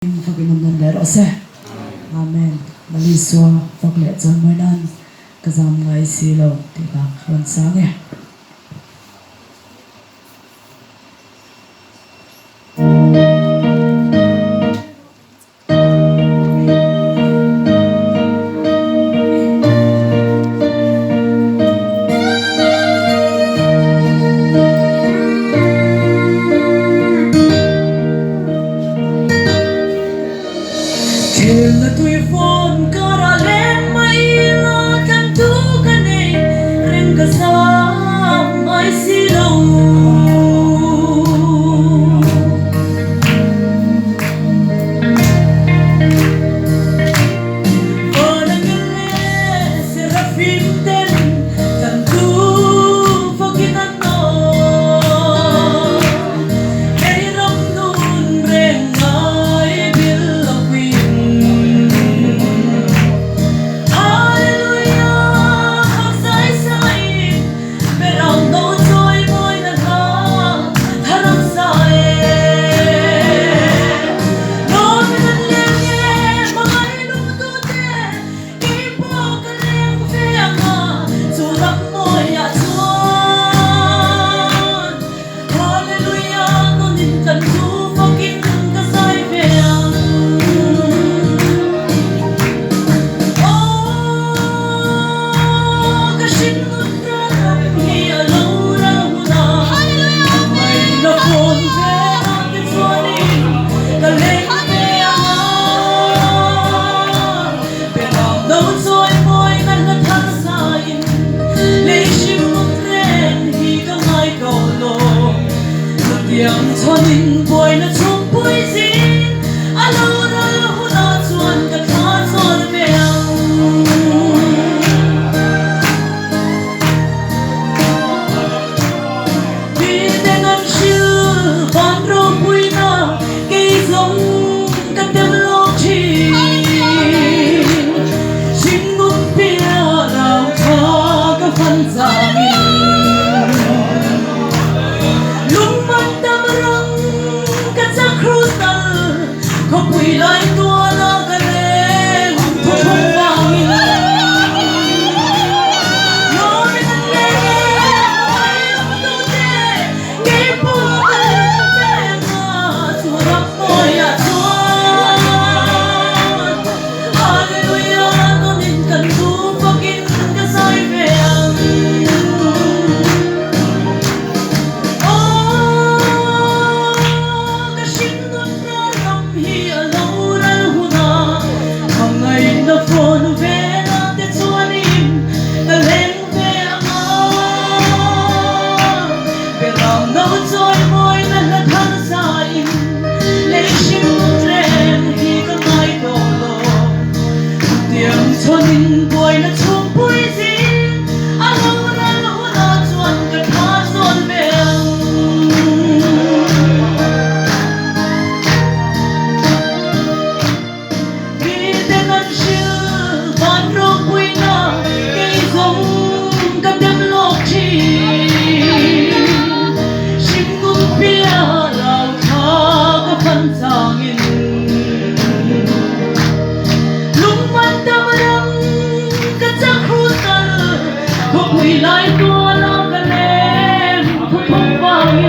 Fakimundan lero se. Amen. Maliswa fakle chon moinan kazam ngai silo tika khon sange. Là tuổi phồn có ra lên mây lo căn tu cái này rèn cả sao mai xí đâu ở đây cái sẽ ra phim tên căn tu phô kia năn nọ cái rong nun rèn ngài biết lòng quỳ yang thonin boy na chung boy zin alo ra hu na chuan ka tha chon meang bi den an shil ban ro pui na ke zong ka tem lo chi shin muk pia rao tha ka fan za mi quỳ lại tua nó cái lên thu thu vào nhìn nó đi thân lên tôi thế cái bùa cái lên mà chùa đắp môi à chuan Hallelujah tôi nhìn cần thu và kín cái sai vẹn cái xin luôn ra lòng hi phồn về là tiết xuân im ta lên về ngõ về lòng nấu trôi môi là thân xa im lấy chim rèn khi có mai đổ lộ tiếng xuân in bồi là chung bụi gì lâu ra lâu là chuan cả tha xuân về quỳ lại tua lo cái lên thu thu vào nhìn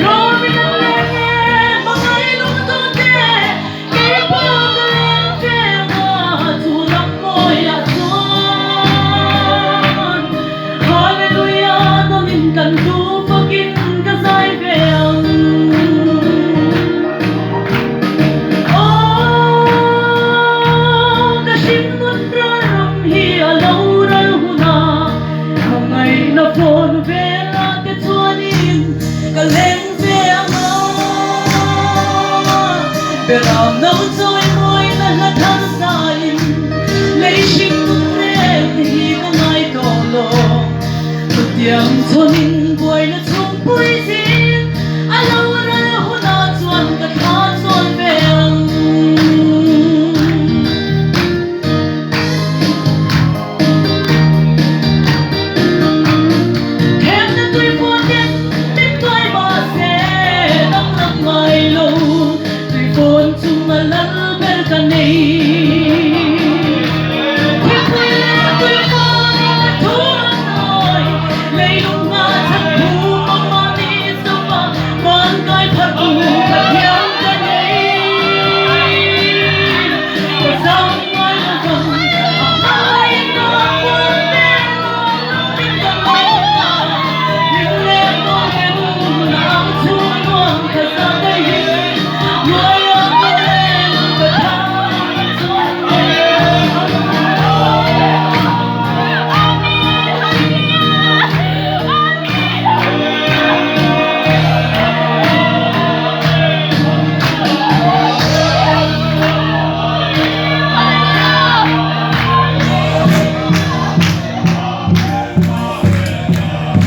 rồi mình đang lên nghe mà ngay lúc tôi thế cái bùa cái lên về mà dù lắm môi à chuan Hallelujah tôi mình cần tu và kín cái sai vẹn cái xin luôn ra lòng hi lâu ra hu na ngày nó phồn về là tiết xuân in cả lên về ngõ về lòng nấu trôi môi là thân xa in lấy chim rèn thì có ngày đổ lộ một tiếng xuân in